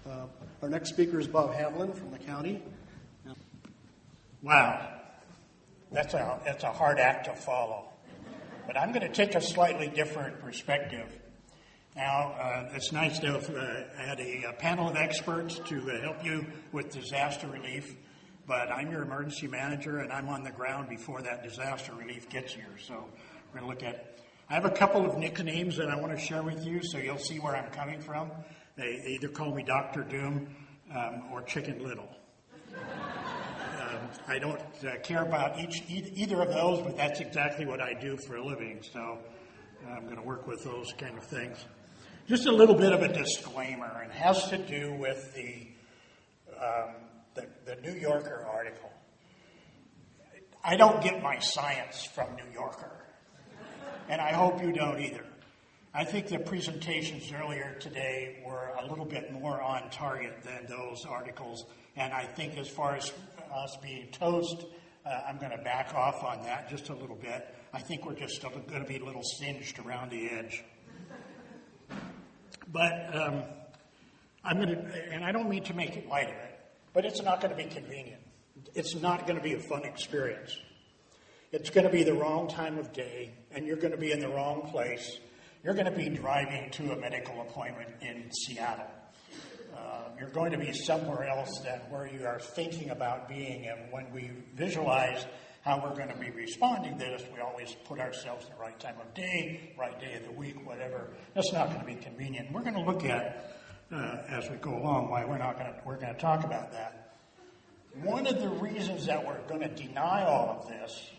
Our next speaker is Bob Hamlin from the county. Wow, that's a hard act to follow. But I'm going to take a slightly different perspective. Now, it's nice to have had a panel of experts to help you with disaster relief, but I'm your emergency manager, and I'm on the ground before that disaster relief gets here. So we're going to look at I have a couple of nicknames that I want to share with you, so you'll see where I'm coming from. They either call me Dr. Doom or Chicken Little. I don't care about either of those, but that's exactly what I do for a living, so I'm going to work with those kind of things. Just a little bit of a disclaimer, and it has to do with the New Yorker article. I don't get my science from New Yorker, and I hope you don't either. I think the presentations earlier today were a little bit more on target than those articles, and I think as far as us being toast, I'm going to back off on that just a little bit. I think we're just still going to be a little singed around the edge. But and I don't mean to make it light of it, but it's not going to be convenient. It's not going to be a fun experience. It's going to be the wrong time of day, and you're going to be in the wrong place. You're going to be driving to a medical appointment in Seattle. You're going to be somewhere else than where you are thinking about being. And when we visualize how we're going to be responding to this, we always put ourselves in the right time of day, right day of the week, whatever. That's not going to be convenient. We're going to look at, as we go along, why we're going to talk about that. One of the reasons that we're going to deny all of this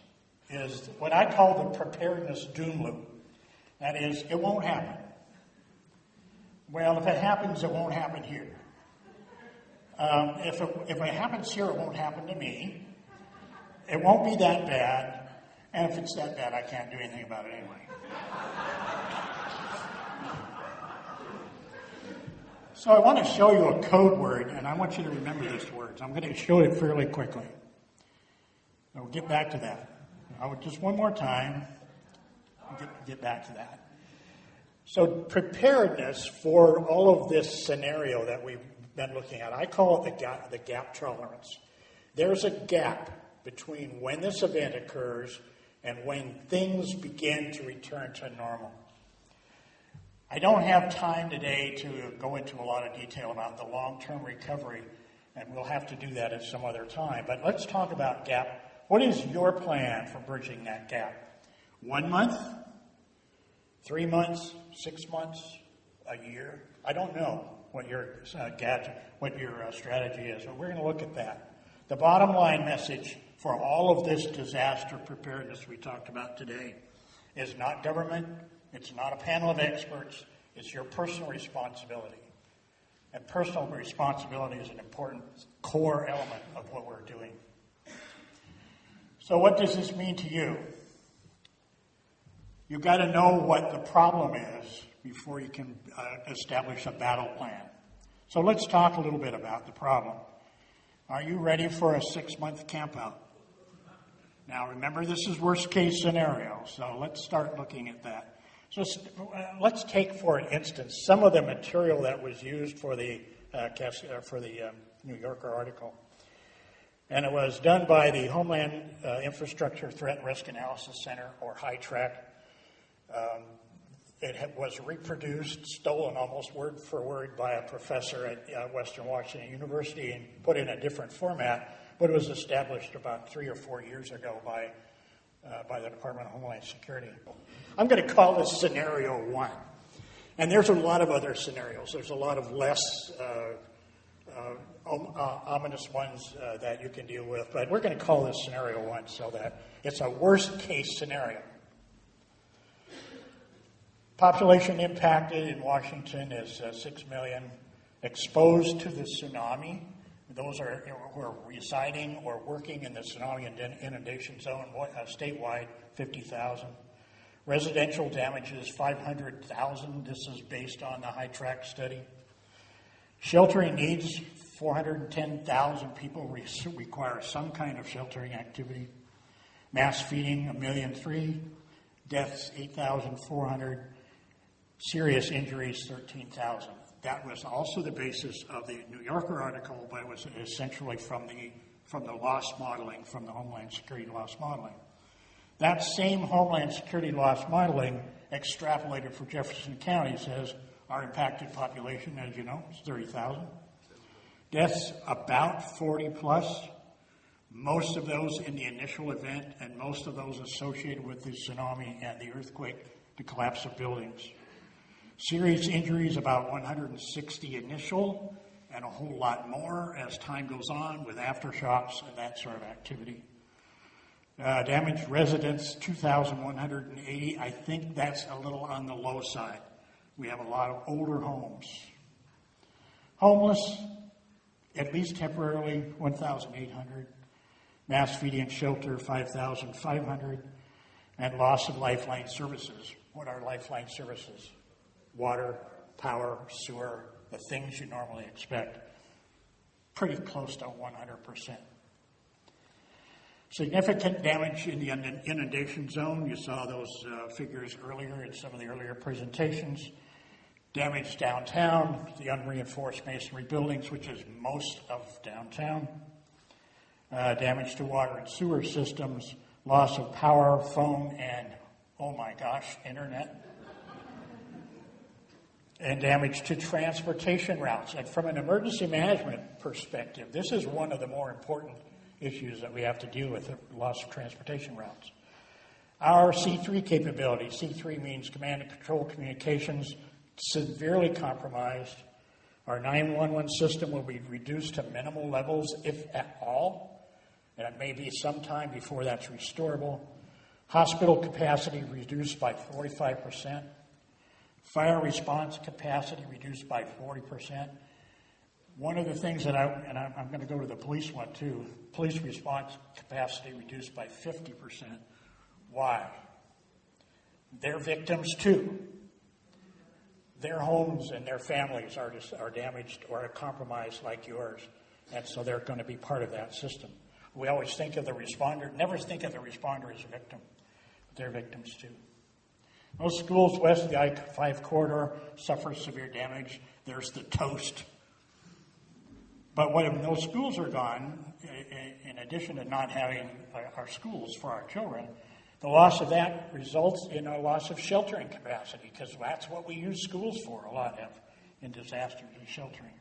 is what I call the preparedness doom loop. That is, it won't happen. Well, if it happens, it won't happen here. If it happens here, it won't happen to me. It won't be that bad. And if it's that bad, I can't do anything about it anyway. So I want to show you a code word, and I want you to remember these words. I'm going to show it fairly quickly. We'll get back to that. Just one more time. Get back to that. So preparedness for all of this scenario that we've been looking at, I call it the gap tolerance. There's a gap between when this event occurs and when things begin to return to normal. I don't have time today to go into a lot of detail about the long-term recovery, and we'll have to do that at some other time. But let's talk about gap. What is your plan for bridging that gap? 1 month? 3 months? 6 months? A year? I don't know what your strategy is, but we're going to look at that. The bottom line message for all of this disaster preparedness we talked about today is not government, it's not a panel of experts, it's your personal responsibility. And personal responsibility is an important core element of what we're doing. So what does this mean to you? You've got to know what the problem is before you can establish a battle plan. So let's talk a little bit about the problem. Are you ready for a 6-month campout? Now remember, this is worst case scenario, so let's start looking at that. So let's take, for an instance, some of the material that was used for the New Yorker article. And it was done by the Homeland Infrastructure Threat Risk Analysis Center, or HITRAC. It was reproduced, stolen almost word for word by a professor at Western Washington University and put in a different format, but it was established about 3 or 4 years ago by the Department of Homeland Security. I'm going to call this Scenario 1. And there's a lot of other scenarios. There's a lot of less ominous ones that you can deal with, but we're going to call this Scenario 1 so that it's a worst-case scenario. Population impacted in Washington is 6 million. Exposed to the tsunami, those who are residing or working in the tsunami inundation zone statewide, 50,000. Residential damages, 500,000. This is based on the HITRAC study. Sheltering needs, 410,000 people require some kind of sheltering activity. Mass feeding, 1,000,003. Deaths, 8,400. Serious injuries, 13,000. That was also the basis of the New Yorker article, but it was essentially from the loss modeling, from the Homeland Security loss modeling. That same Homeland Security loss modeling extrapolated for Jefferson County says our impacted population, as you know, is 30,000. Deaths about 40 plus. Most of those in the initial event, and most of those associated with the tsunami and the earthquake, the collapse of buildings. Serious injuries, about 160 initial, and a whole lot more as time goes on with aftershocks and that sort of activity. Damaged residents, 2,180. I think that's a little on the low side. We have a lot of older homes. Homeless, at least temporarily, 1,800. Mass feeding and shelter, 5,500. And loss of lifeline services. What are lifeline services? Water, power, sewer, the things you normally expect. Pretty close to 100%. Significant damage in the inundation zone. You saw those figures earlier in some of the earlier presentations. Damage downtown, the unreinforced masonry buildings, which is most of downtown. Damage to water and sewer systems. Loss of power, phone, and, oh my gosh, internet. And damage to transportation routes. And from an emergency management perspective, this is one of the more important issues that we have to deal with, the loss of transportation routes. Our C3 capability, C3 means command and control communications, severely compromised. Our 911 system will be reduced to minimal levels, if at all, and it may be some time before that's restorable. Hospital capacity reduced by 45%. Fire response capacity reduced by 40%. One of the things that I'm going to go to the police one too, police response capacity reduced by 50%. Why? They're victims too. Their homes and their families are damaged or are compromised like yours, and so they're going to be part of that system. We always think of the responder, never think of the responder as a victim. They're victims too. Most schools west of the I-5 corridor suffer severe damage. There's the toast. But when those schools are gone, in addition to not having our schools for our children, the loss of that results in a loss of sheltering capacity, because that's what we use schools for a lot of in disasters, and sheltering.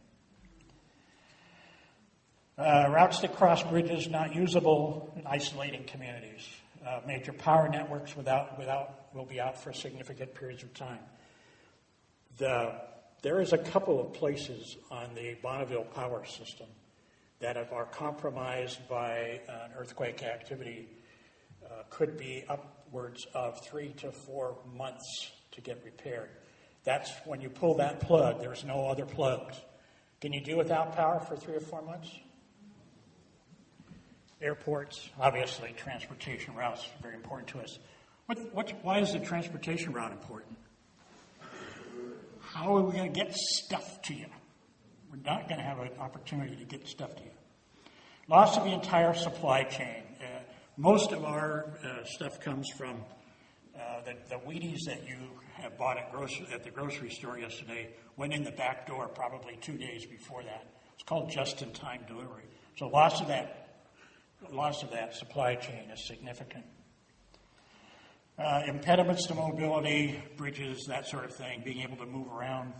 Routes that cross bridges not usable in isolating communities. Major power networks will be out for significant periods of time. There is a couple of places on the Bonneville power system that are compromised by an earthquake activity. Could be upwards of 3 to 4 months to get repaired. That's when you pull that plug, there's no other plugs. Can you do without power for 3 or 4 months? Airports, obviously, transportation routes are very important to us. Why is the transportation route important? How are we going to get stuff to you? We're not going to have an opportunity to get stuff to you. Loss of the entire supply chain. Most of our stuff comes from the Wheaties that you have bought at the grocery store yesterday, went in the back door probably 2 days before that. It's called just-in-time delivery. So loss of that supply chain is significant. Impediments to mobility, bridges, that sort of thing, being able to move around,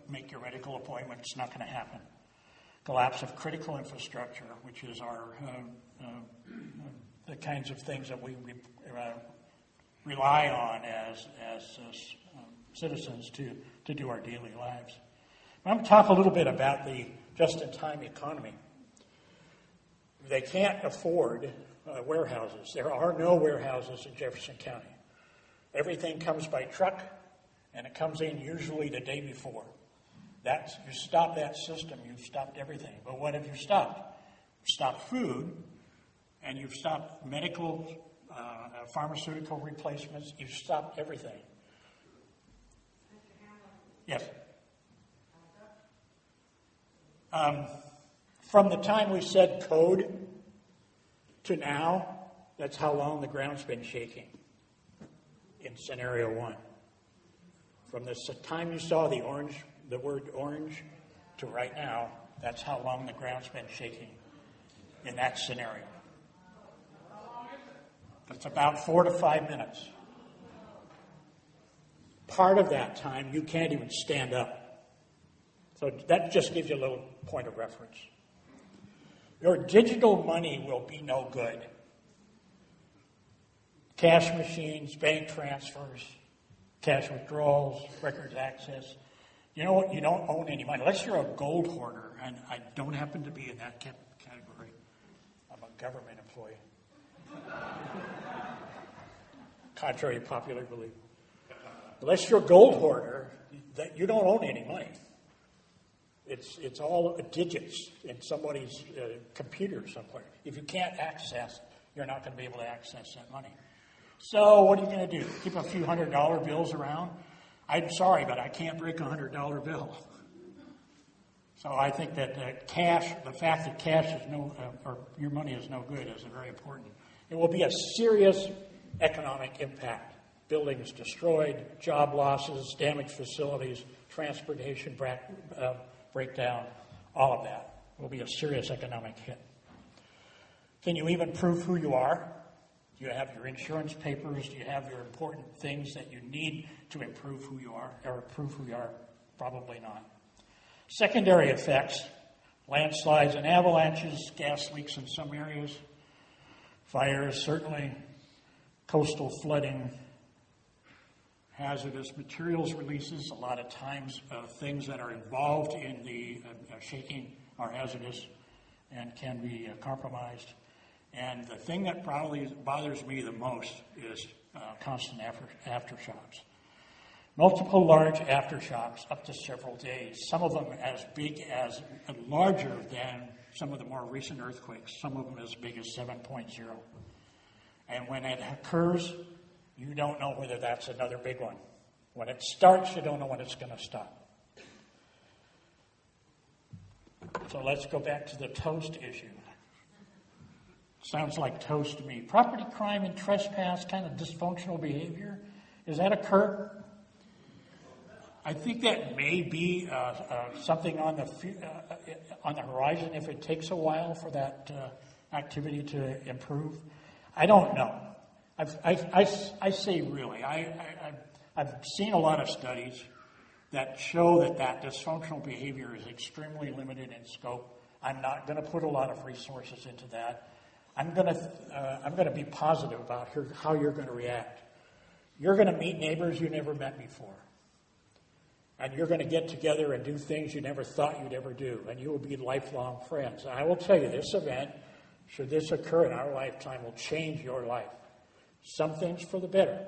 make your medical appointments, not going to happen. Collapse of critical infrastructure, which is the kinds of things that we rely on as citizens to do our daily lives. I'm going to talk a little bit about the just-in-time economy. They can't afford warehouses. There are no warehouses in Jefferson County. Everything comes by truck, and it comes in usually the day before. You stop that system, you've stopped everything. But what have you stopped? You've stopped food, and you've stopped medical, pharmaceutical replacements. You've stopped everything. Yes. From the time we said code to now, that's how long the ground's been shaking in scenario 1. From the time you saw the orange the word orange to right now, that's how long the ground's been shaking in that scenario. It's about 4 to 5 minutes. Part of that time, you can't even stand up. So that just gives you a little point of reference. Your digital money will be no good. Cash machines, bank transfers, cash withdrawals, records access. You know what? You don't own any money. Unless you're a gold hoarder, and I don't happen to be in that category. I'm a government employee. Contrary to popular belief. Unless you're a gold hoarder, that you don't own any money. It's all digits in somebody's computer somewhere. If you can't access, you're not going to be able to access that money. So what are you going to do? Keep a few $100 bills around? I'm sorry, but I can't break a $100 bill. So I think that cash, the fact that cash is or your money is no good is very important. It will be a serious economic impact. Buildings destroyed, job losses, damaged facilities, transportation breakdown, all of that will be a serious economic hit. Can you even prove who you are? Do you have your insurance papers? Do you have your important things that you need to improve who you are, or prove who you are? Probably not. Secondary effects, landslides and avalanches, gas leaks in some areas, fires certainly, coastal flooding, hazardous materials releases. A lot of times things that are involved in the shaking are hazardous and can be compromised. And the thing that probably bothers me the most is constant aftershocks. Multiple large aftershocks up to several days, some of them as big as, larger than some of the more recent earthquakes, some of them as big as 7.0. And when it occurs, you don't know whether that's another big one. When it starts, you don't know when it's going to stop. So let's go back to the toast issue. Sounds like toast to me. Property crime and trespass, kind of dysfunctional behavior. Does that occur? I think that may be something on the horizon if it takes a while for that activity to improve. I don't know. I say really. I've seen a lot of studies that show that dysfunctional behavior is extremely limited in scope. I'm not going to put a lot of resources into that. I'm going to be positive about how you're going to react. You're going to meet neighbors you never met before. And you're going to get together and do things you never thought you'd ever do. And you will be lifelong friends. And I will tell you, this event, should this occur in our lifetime, will change your life. Some things for the better,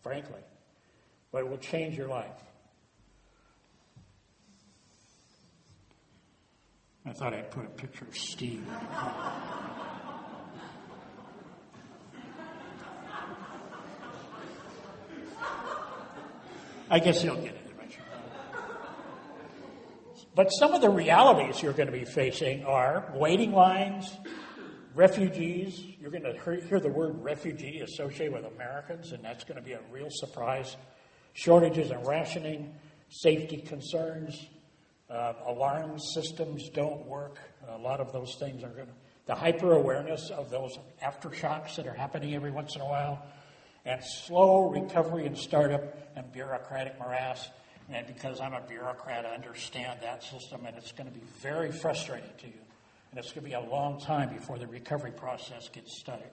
frankly. But it will change your life. I thought I'd put a picture of Steve. I guess he'll get it eventually. But some of the realities you're going to be facing are waiting lines, refugees. You're going to hear the word refugee associated with Americans, and that's going to be a real surprise. Shortages and rationing, safety concerns, alarm systems don't work. A lot of those things are going to... The hyper-awareness of those aftershocks that are happening every once in a while, and slow recovery and startup and bureaucratic morass. And because I'm a bureaucrat, I understand that system, and it's going to be very frustrating to you. And it's going to be a long time before the recovery process gets started.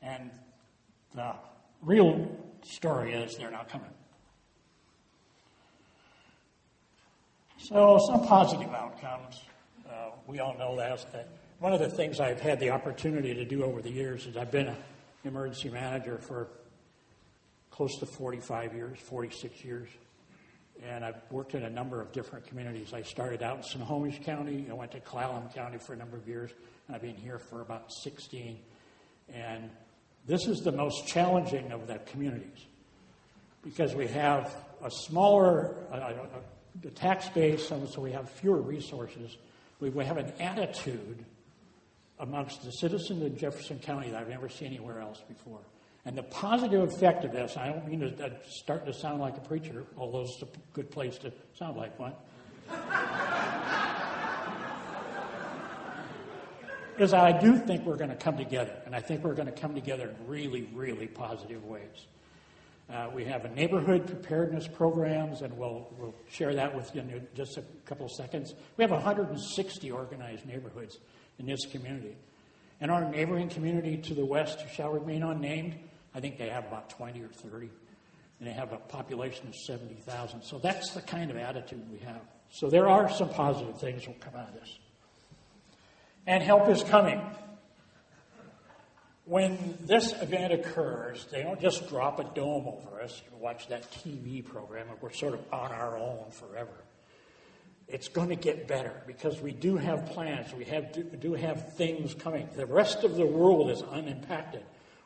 And the real story is they're not coming. So some positive outcomes. We all know that. One of the things I've had the opportunity to do over the years is I've been an emergency manager for close to 45 years, 46 years. And I've worked in a number of different communities. I started out in Snohomish County. I went to Clallam County for a number of years. And I've been here for about 16. And this is the most challenging of the communities because we have a smaller the tax base, so we have fewer resources. We have an attitude amongst the citizens in Jefferson County that I've never seen anywhere else before. And the positive effect of this, I don't mean to start to sound like a preacher, although it's a good place to sound like one, is I do think we're going to come together, and I think we're going to come together in really, really positive ways. We have a neighborhood preparedness programs, and we'll share that with you in just a couple of seconds. We have 160 organized neighborhoods in this community. And our neighboring community to the west, who shall remain unnamed, I think they have about 20 or 30, and they have a population of 70,000. So that's the kind of attitude we have. So there are some positive things that will come out of this. And help is coming. When this event occurs, they don't just drop a dome over us. You watch that TV program, and we're sort of on our own forever. It's going to get better because we do have plans. We do have things coming. The rest of the world is unimpacted.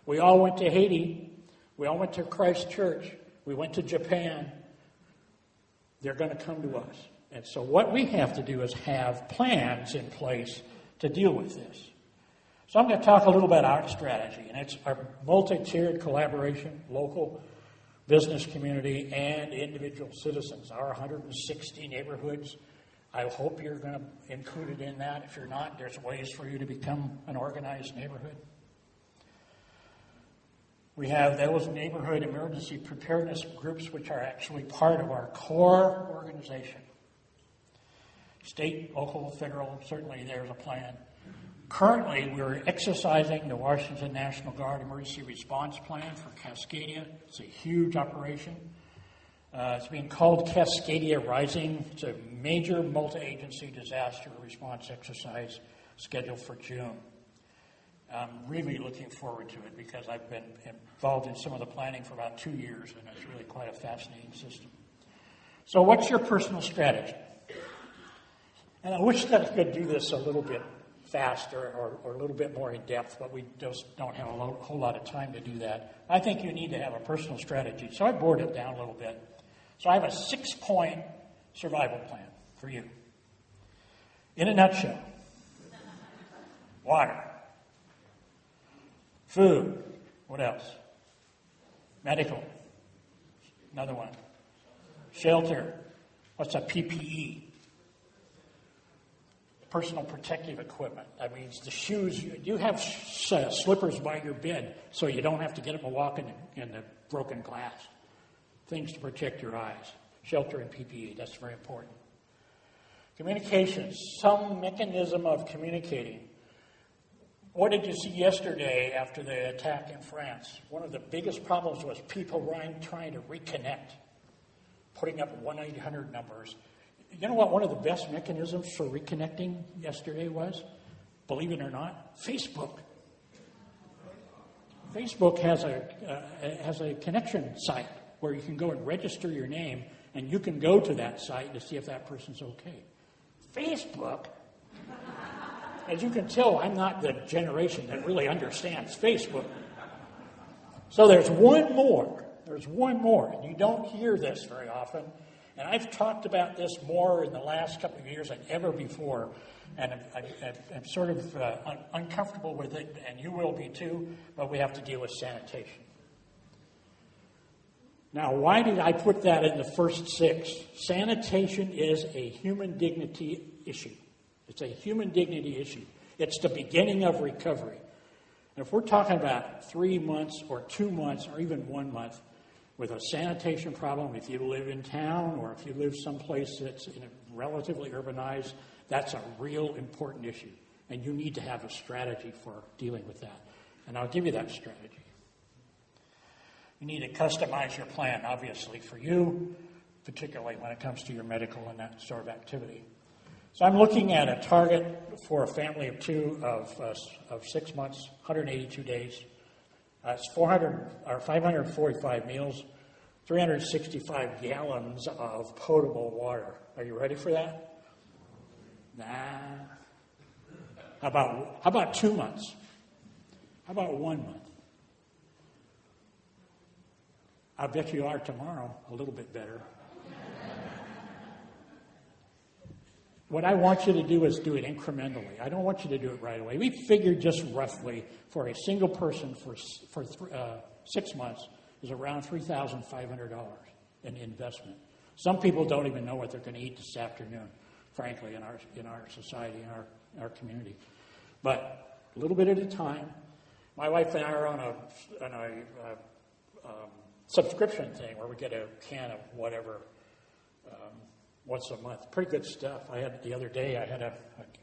We all went to Haiti. We all went to Christ Church. We went to Japan. They're going to come to us. And so what we have to do is have plans in place to deal with this. So I'm going to talk a little about our strategy, and it's our multi-tiered collaboration, local business community, and individual citizens. Our 160 neighborhoods, I hope you're going to include it in that. If you're not, there's ways for you to become an organized neighborhood. We have those neighborhood emergency preparedness groups, which are actually part of our core organization. State, local, federal, certainly there's a plan. Currently, we're exercising the Washington National Guard Emergency Response Plan for Cascadia. It's a huge operation. It's being called Cascadia Rising. It's a major multi-agency disaster response exercise scheduled for June. I'm really looking forward to it because I've been involved in some of the planning for about 2 years, and it's really quite a fascinating system. So what's your personal strategy? And I wish that I could do this a little bit faster or a little bit more in depth, but we just don't have a whole lot of time to do that. I think you need to have a personal strategy. So I bored it down a little bit. So I have a 6-point survival plan for you. In a nutshell, water, food, what else? Medical, another one. Shelter, what's a PPE? Personal protective equipment. That means the shoes. You have slippers by your bed so you don't have to get up and walk in the broken glass. Things to protect your eyes. Shelter and PPE. That's very important. Communications. Some mechanism of communicating. What did you see yesterday after the attack in France? One of the biggest problems was people trying to reconnect, putting up 1-800 numbers. You know what one of the best mechanisms for reconnecting yesterday was? Believe it or not, Facebook. Facebook has a connection site where you can go and register your name, and you can go to that site to see if that person's okay. Facebook? As you can tell, I'm not the generation that really understands Facebook. So there's one more. And you don't hear this very often. And I've talked about this more in the last couple of years than ever before, and I'm sort of uncomfortable with it, and you will be too, but we have to deal with sanitation. Now, why did I put that in the first 6? Sanitation is a human dignity issue. It's a human dignity issue. It's the beginning of recovery. And if we're talking about 3 months or 2 months or even 1 month, with a sanitation problem, if you live in town or if you live someplace that's relatively urbanized, that's a real important issue. And you need to have a strategy for dealing with that. And I'll give you that strategy. You need to customize your plan, obviously, for you, particularly when it comes to your medical and that sort of activity. So I'm looking at a target for a family of 2 of 6 months, 182 days. It's 545 meals, 365 gallons of potable water. Are you ready for that? Nah. How about 2 months? How about 1 month? I bet you are tomorrow, a little bit better. What I want you to do is do it incrementally. I don't want you to do it right away. We figured just roughly for a single person for 6 months is around $3,500 in investment. Some people don't even know what they're going to eat this afternoon, frankly, in our society, in our community. But a little bit at a time. My wife and I are on a subscription thing where we get a can of whatever once a month. Pretty good stuff. The other day I had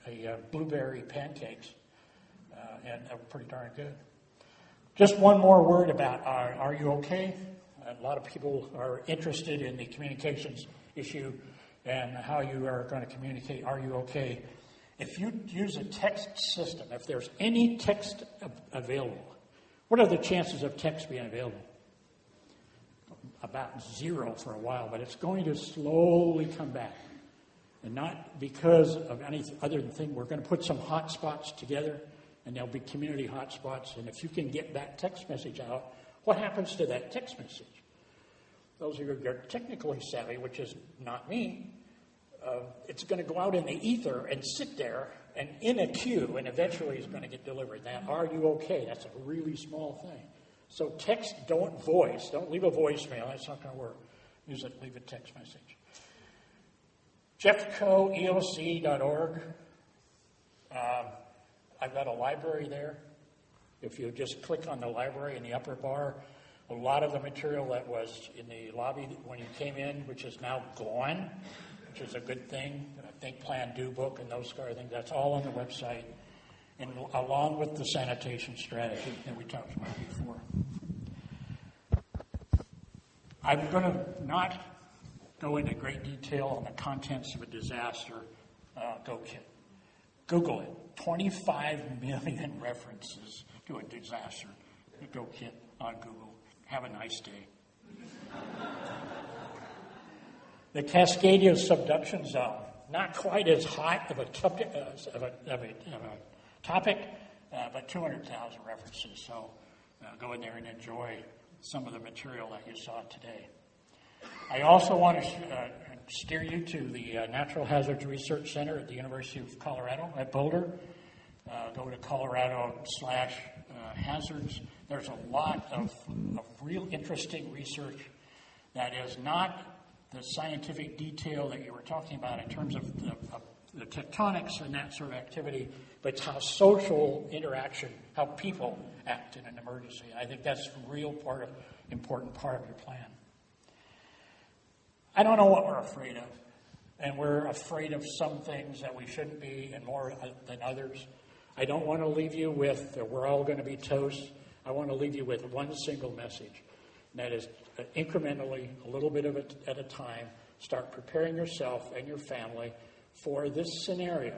a blueberry pancakes, and they were pretty darn good. Just one more word about Are You Okay? A lot of people are interested in the communications issue and how you are going to communicate. Are you okay? If you use a text system, if there's any text available, what are the chances of text being available? About 0 for a while, but it's going to slowly come back. And not because of any other thing. We're going to put some hot spots together, and there'll be community hot spots. And if you can get that text message out, what happens to that text message? Those of you who are technically savvy, which is not me, it's going to go out in the ether and sit there and in a queue, and eventually it's going to get delivered. Now, are you okay? That's a really small thing. So text, don't voice. Don't leave a voicemail. That's not going to work. Leave a text message. jeffcoeoc.org. I've got a library there. If you just click on the library in the upper bar, a lot of the material that was in the lobby when you came in, which is now gone, which is a good thing. Think, Plan, Do book and those kind of things. That's all on the website, and along with the sanitation strategy that we talked about before. I'm going to not go into great detail on the contents of a disaster Go Kit. Google it. 25 million references to a disaster Go Kit on Google. Have a nice day. The Cascadia subduction zone. Not quite as hot of a topic, but 200,000 references. So go in there and enjoy some of the material that you saw today. I also want to steer you to the Natural Hazards Research Center at the University of Colorado at Boulder. Go to Colorado/hazards. There's a lot of real interesting research that is not the scientific detail that you were talking about in terms of the tectonics and that sort of activity, but it's how social interaction, how people act in an emergency. I think that's a real important part of your plan. I don't know what we're afraid of, and we're afraid of some things that we shouldn't be and more than others. I don't want to leave you with we're all going to be toast. I want to leave you with one single message, and that is incrementally, a little bit of it at a time, start preparing yourself and your family for this scenario.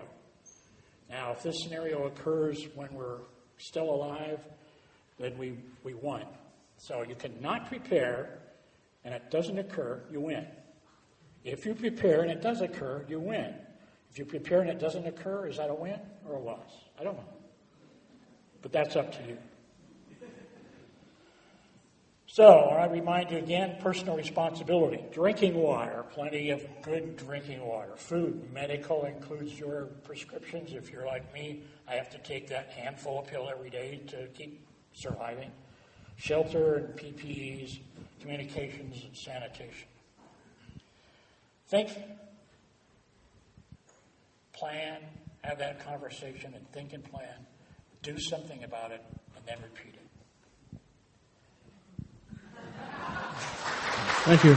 Now, if this scenario occurs when we're still alive, then we won. So you cannot prepare and it doesn't occur, you win. If you prepare and it does occur, you win. If you prepare and it doesn't occur, is that a win or a loss? I don't know. But that's up to you. So, I remind you again, personal responsibility. Drinking water, plenty of good drinking water. Food, medical includes your prescriptions. If you're like me, I have to take that handful of pill every day to keep surviving. Shelter and PPEs, communications and sanitation. Think, plan, have that conversation and think and plan. Do something about it and then repeat it. Thank you.